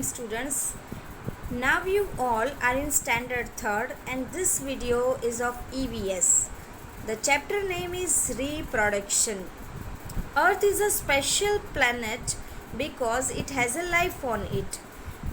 students. Now you all are in standard 3rd and this video is of EVS. The chapter name is Reproduction. Earth is a special planet because it has a life on it.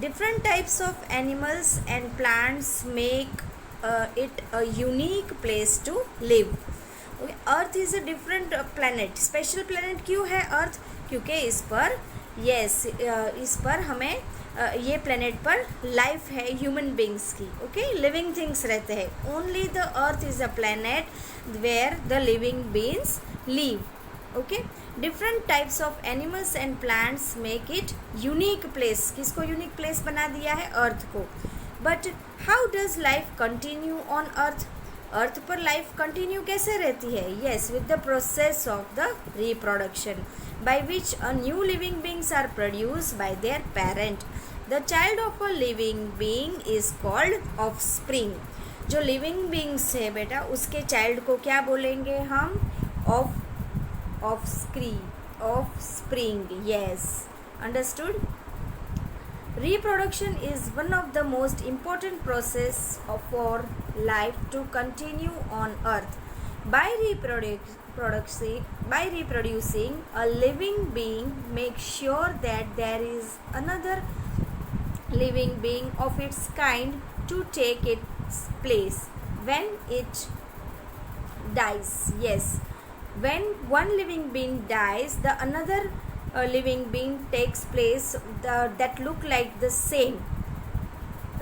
Different types of animals and plants make it a unique place to live. Earth is a different planet. Special planet क्यों है अर्थ? क्योंकि इस पर हमें ये planet पर life है human beings की. ओके, लिविंग थिंग्स रहते हैं. Only the earth is a planet where the living beings live. Okay, different types of animals and plants make it unique place. किसको यूनिक प्लेस बना दिया है? Earth को. But how does life continue on earth? Earth पर life continue कैसे रहती है? Yes, with the process of the reproduction by which a new living beings are produce by there parent. The child of a living being is called offspring. जो living beings है बेटा, उसके child को क्या बोलेंगे हम? Offspring. Yes, understood. Reproduction is one of the most important process for life to continue on earth. By reproducing, a living being makes sure that there is another living being of its kind to take its place when it dies. Yes, when one living being dies, the another living being takes place that look like the same.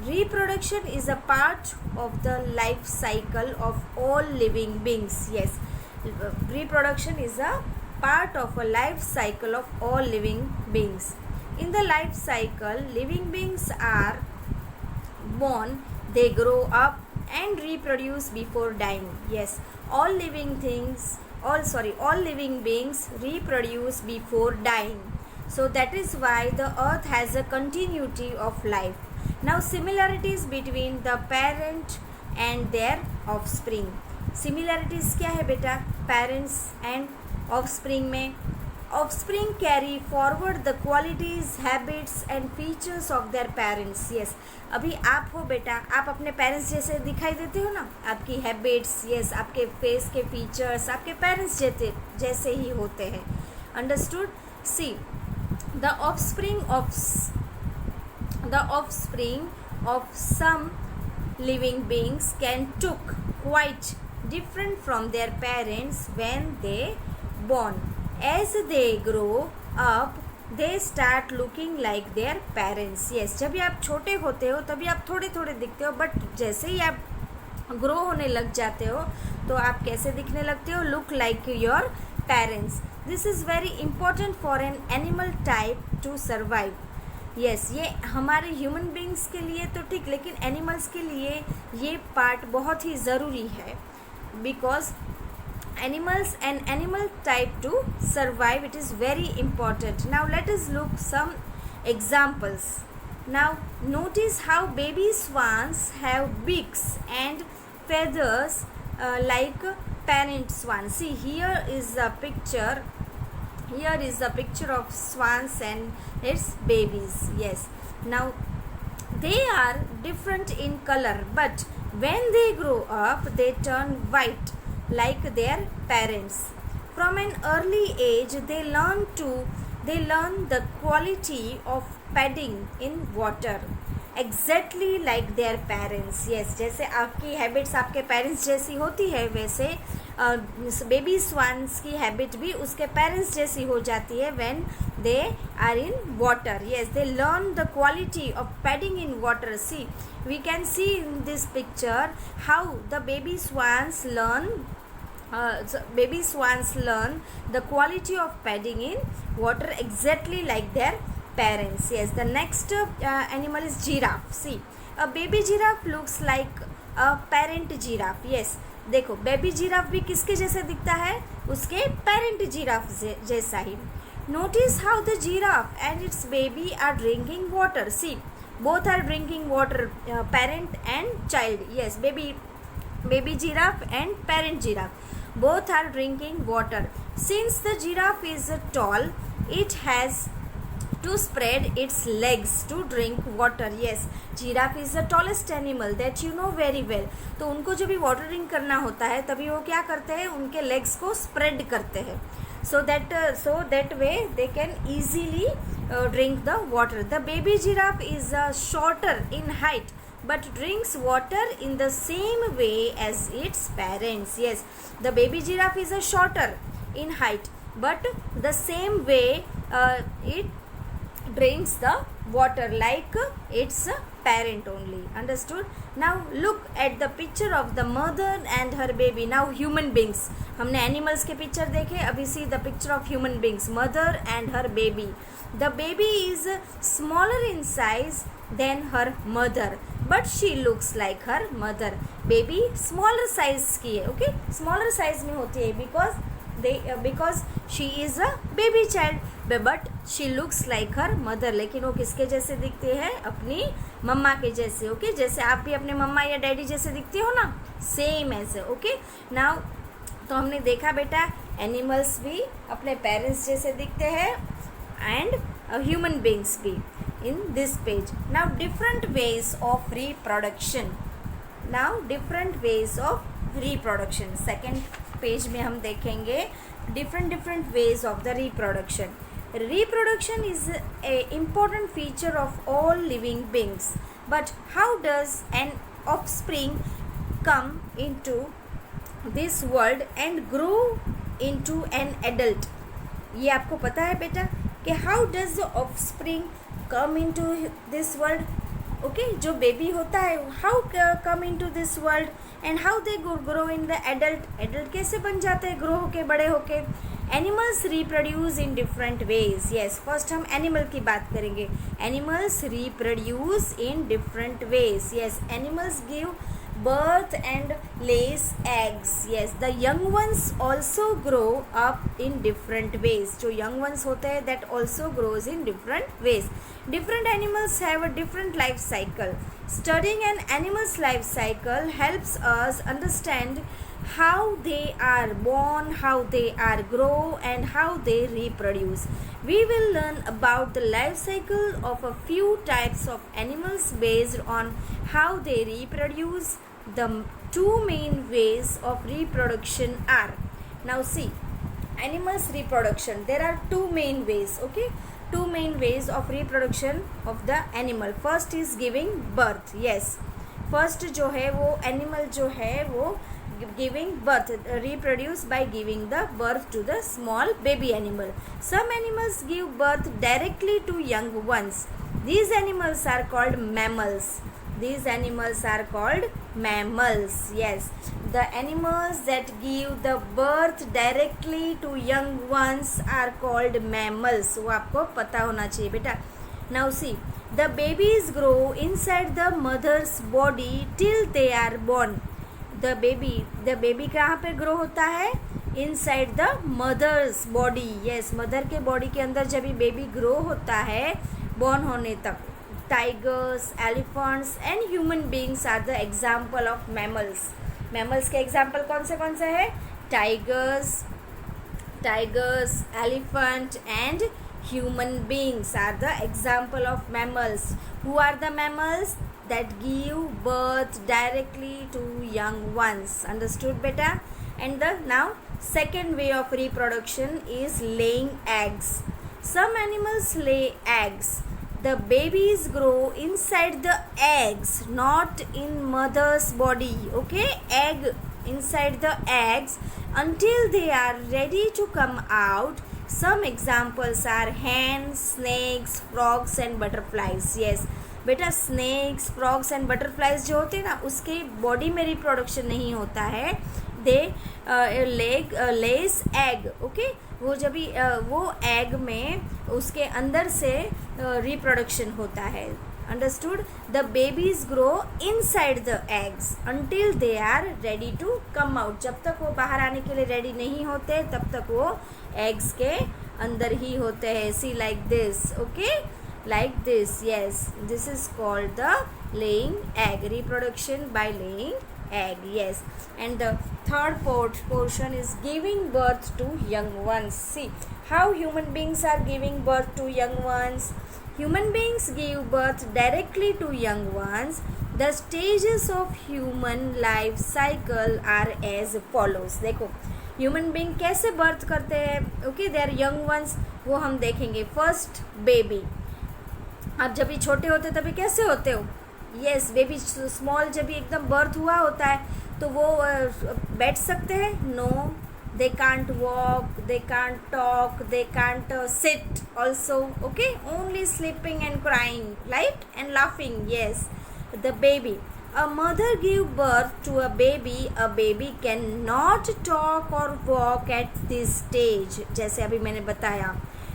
Reproduction is a part of the life cycle of all living beings. Yes, reproduction is a part of a life cycle of all living beings. In the life cycle, living beings are born, they grow up and reproduce before dying. Yes, all living beings reproduce before dying. So that is why the earth has a continuity of life. Now similarities between the parent and their offspring. Similarities क्या है बेटा? Parents and offspring में offspring carry forward the qualities, habits and features of their parents. Yes, अभी आप हो बेटा, आप अपने पेरेंट्स जैसे दिखाई देते हो ना. आपकी हैबिट्स, यस, आपके फेस के फीचर्स आपके पेरेंट्स जैसे ही होते हैं. Understood. See, the offspring of some living beings can look quite different from their parents when they born. As they grow up, they start looking like their parents. Yes, जब भी आप छोटे होते हो तभी आप थोड़े थोड़े दिखते हो, बट जैसे ही आप ग्रो होने लग जाते हो तो आप कैसे दिखने लगते हो? Look like your parents. This is very important for an animal type two survive. Yes, ये हमारे ह्यूमन बींग्स के लिए तो ठीक, लेकिन एनिमल्स के लिए ये पार्ट बहुत ही ज़रूरी है. Because animals and animal type to survive, it is very important. Now let us look some examples. Now notice how baby swans have beaks and feathers like parent swan. See, here is a picture of swans and its babies. Yes, now they are different in color, but when they grow up they turn white like their parents. From an early age they learn the quality of paddling in water exactly like their parents. Yes, जैसे आपकी habits आपके parents जैसी होती है, वैसे baby swans की habit भी उसके पेरेंट्स जैसी हो जाती है when they are in water. Yes, they learn the quality of paddling in water. See, we can see in this picture how the baby swans learn the quality of paddling in water exactly like their parents. Yes, the next animal is giraffe. See, a baby giraffe looks like a parent giraffe. Yes, देखो baby giraffe भी किसके जैसे दिखता है? उसके parent giraffe जैसा ही. Notice how the giraffe and its baby are drinking water. See, both are drinking water, parent and child. Yes, baby giraffe and parent giraffe both are drinking water. Since the giraffe is tall, it has to spread its legs to drink water. Yes, giraffe is the tallest animal that you know very well. तो उनको जब भी water drink करना होता है तभी वो क्या करते हैं, उनके लेग्स को स्प्रेड करते हैं, so that way they can easily drink the water. The baby giraffe is shorter in height but drinks water in the same way as its parents. Yes, the baby giraffe is shorter in height but the same way it drinks the water like its parent only. Understood? Now look at the picture of the mother and her baby. Now human beings, हमने animals के picture देखे, अभी see the picture of human beings, mother and her baby. The baby is smaller in size than her mother but she looks like her mother. Baby smaller size की है, okay, smaller size में होती है because she is a baby child but she looks like her mother. लेकिन वो किसके जैसे दिखते हैं, अपनी मम्मा के जैसे. ओके, जैसे आप भी अपने मम्मा या डैडी जैसे दिखते हो ना, सेम ऐसे. ओके, नाउ तो हमने देखा बेटा एनिमल्स भी अपने पेरेंट्स जैसे दिखते हैं एंड ह्यूमन बींग्स भी in this page. Now different ways of reproduction. Second page में हम देखेंगे different ways of the reproduction. Reproduction is a important feature of all living beings. But how does an offspring come into this world and grow into an adult? ये आपको पता है बेटा कि how does the offspring come into this world? Okay, जो baby होता है how come into this world and how they grow in the adult कैसे बन जाते हैं ग्रो होके, बड़े होके. Animals reproduce in different ways. Yes, first हम animal की बात करेंगे. Animals reproduce in different ways. Yes, animals give birth and lays eggs. Yes, the young ones also grow up in different ways. जो young ones होते हैं that also grows in different ways. Different animals have a different life cycle. Studying an animal's life cycle helps us understand how they are born, how they are grow and how they reproduce. We will learn about the life cycle of a few types of animals based on how they reproduce. The two main ways of reproduction are, now see, animals reproduction, there are two main ways. Okay, two main ways of reproduction of the animal. First is giving birth. Yes, first जो है वो animal जो है वो giving birth, reproduce by giving the birth to the small baby animal. Some animals give birth directly to young ones. These animals are called mammals. These animals are called mammals. Yes, the animals that give the birth directly to young ones are called mammals. वो आपको पता होना चाहिए बेटा. Now see, the babies grow inside the mother's body till they are born. The baby कहाँ पे grow होता है, inside the mother's body. Yes, mother के बॉडी के अंदर जब भी बेबी ग्रो होता है बॉर्न होने तक. Tigers, elephants and human beings are the example of mammals. Mammals के example कौन से है, tigers, elephant and human beings are the example of mammals. Who are the mammals? That give birth directly to young ones. Understood beta? And the now second way of reproduction is laying eggs. Some animals lay eggs. The babies grow inside the eggs, not in mother's body. Okay, egg inside the eggs until they are ready to come out. Some examples are hens, snakes, frogs and butterflies. Yes, बेटा snakes, frogs and butterflies जो होते हैं ना उसके body में reproduction नहीं होता है. दे लेस एग. ओके, वो जब भी वो एग में उसके अंदर से रिप्रोडक्शन होता है. Understood? The babies grow inside the eggs until they are ready to come out. जब तक वो बाहर आने के लिए रेडी नहीं होते तब तक वो एग्स के अंदर ही होते हैं. See like this. Okay, like this. Yes, this is called the laying egg, reproduction by laying egg. Yes, and the third portion is giving birth to young ones. See how human beings are giving birth to young ones. Human beings give birth directly to young ones. The stages of human life cycle are as follows. देखो human being कैसे birth करते हैं. Okay, they are young ones, वो हम देखेंगे. First baby. आप जब भी छोटे होते तभी कैसे होते हो. यस, बेबी स्मॉल जब भी एकदम बर्थ हुआ होता है तो वो बैठ सकते हैं. No, they can't walk, they can't talk, they can't sit also. Okay, only sleeping and crying, right, and laughing. Yes, the baby, a mother give birth to a baby cannot talk or walk at this stage, जैसे अभी मैंने बताया.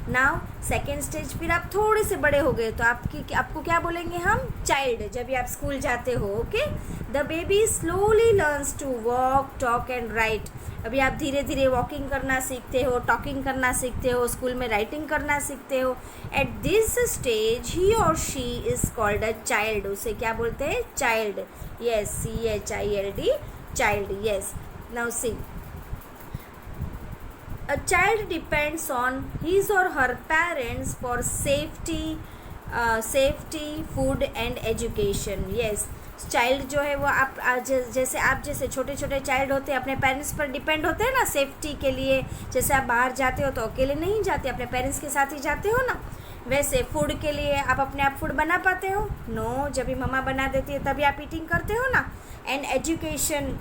Now second stage, फिर आप थोड़े से बड़े हो गए तो आपको क्या बोलेंगे हम, चाइल्ड, जब भी आप स्कूल जाते हो. Okay, the baby slowly learns to walk, talk and write. अभी आप धीरे धीरे वॉकिंग करना सीखते हो, टॉकिंग करना सीखते हो, स्कूल में राइटिंग करना सीखते हो. एट दिस स्टेज ही और she is called a child. उसे क्या बोलते हैं, child. Yes, CHILD, child. Yes, now see, a child depends on his or her parents for safety, food and education. Yes, child जो है वो आप जैसे छोटे छोटे चाइल्ड होते हैं, अपने पेरेंट्स पर डिपेंड होते हैं ना सेफ्टी के लिए. जैसे आप बाहर जाते हो तो अकेले नहीं जाते, अपने पेरेंट्स के साथ ही जाते हो ना. वैसे फूड के लिए आप अपने आप फूड बना पाते हो. नो, जब भी मम्मा बना देती है तभी आप ईटिंग करते हो ना. And education.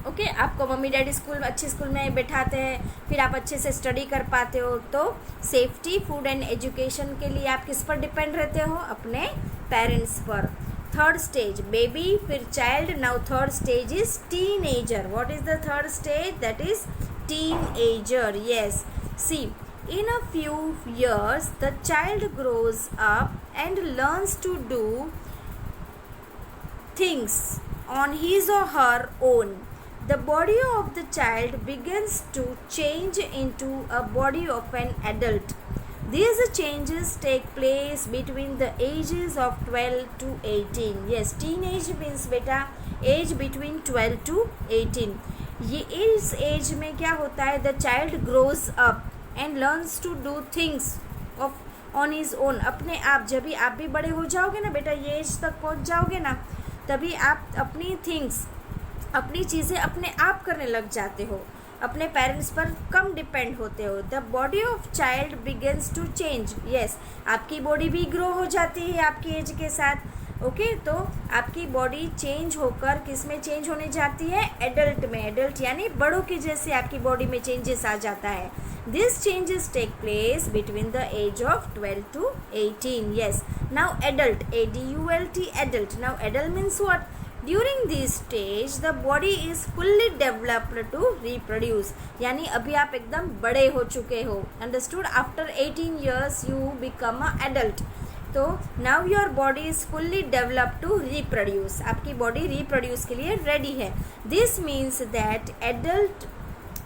ओके, आपको मम्मी डैडी अच्छे स्कूल में बैठाते हैं, फिर आप अच्छे से स्टडी कर पाते हो. तो सेफ्टी, फूड एंड एजुकेशन के लिए आप किस पर डिपेंड रहते हो, अपने पेरेंट्स पर. थर्ड स्टेज बेबी, फिर child. Now third stage is teenager. What is the third stage, that is teenager. Yes, see, in a few years the child grows up and learns to do things on his or her own. The body of the child begins to change into a body of an adult. These changes take place between the ages of 12 to 18. Yes, teenage means बेटा age between 12 to 18. ये इस as में क्या होता है, the child grows up and learns to do things on his own. अपने आप, जब भी आप भी बड़े हो जाओगे ना बेटा, ये एज तक पहुंच जाओगे ना, तभी आप अपनी चीज़ें अपने आप करने लग जाते हो, अपने पेरेंट्स पर कम डिपेंड होते हो. The body of child begins to change. Yes, आपकी बॉडी भी ग्रो हो जाती है आपकी एज के साथ. ओके, तो आपकी बॉडी चेंज होकर किस में चेंज होने जाती है, एडल्ट में. एडल्ट यानी बड़ों की जैसे आपकी बॉडी में चेंजेस आ जाता है. This changes take place between the age of 12 to 18. Yes, now adult, ADULT, adult. Now adult means what, during this stage the body is fully developed to reproduce. यानी अभी आप एकदम बड़े हो चुके हो. Understood. After 18 years you become a adult. तो now your body is fully developed to reproduce. आपकी बॉडी रिप्रोड्यूस के लिए रेडी है. This means that adult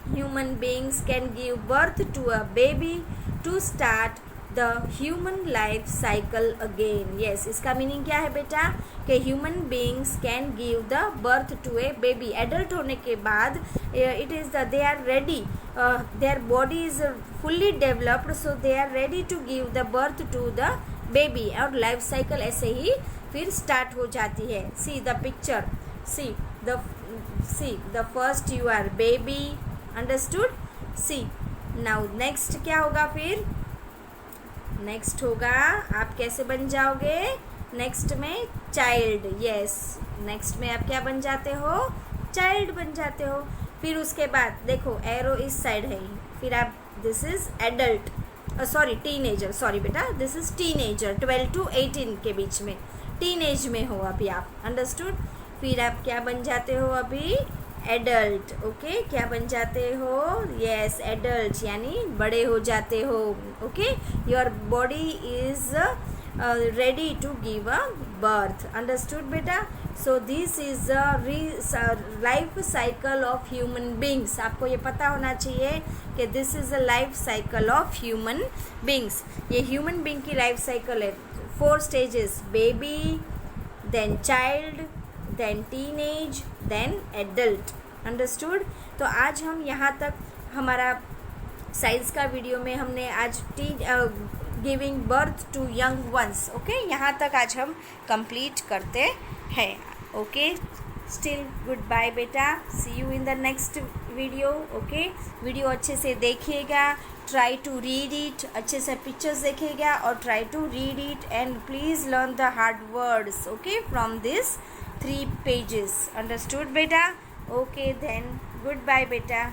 human beings can give birth to a baby to start the human life cycle again. Yes, इसका meaning क्या है बेटा, कि human beings can give the birth to a baby. Adult होने के बाद it is the they are ready, their body is fully developed, so they are ready to give the birth to the baby. और life cycle ऐसे ही फिर start हो जाती है. See the picture, C the first you are baby. Understood. See, now next क्या होगा, फिर नेक्स्ट होगा आप कैसे बन जाओगे, नेक्स्ट में चाइल्ड. यस, नेक्स्ट में आप क्या बन जाते हो, चाइल्ड बन जाते हो. फिर उसके बाद देखो एरो इस साइड है, फिर आप this is adult, sorry teenager, sorry बेटा दिस इज टीनेजर. 12 to 18 के बीच में टीनेज में हो अभी आप. अंडरस्टूड. फिर आप क्या बन जाते हो अभी, एडल्ट. ओके, क्या बन जाते हो, यस एडल्ट यानी बड़े हो जाते हो. Okay, your body is ready to give a birth. Understood बेटा. So this is life cycle of human beings. आपको ये पता होना चाहिए कि this is a life cycle of human beings. ये ह्यूमन बींग की लाइफ साइकिल है. 4 stages, baby, then child, then teenage, then adult. Understood? तो आज हम यहाँ तक हमारा साइंस का वीडियो में हमने आज giving birth to young ones, okay, यहाँ तक आज हम कंप्लीट करते हैं. ओके, स्टिल गुड बाय बेटा, see you in the next video. Okay, video अच्छे से देखिएगा, ट्राई टू रीड इट, अच्छे से पिक्चर्स देखिएगा और try to read it and please learn the hard words, okay, from this 3 pages. Understood बेटा? Okay then, good bye बेटा.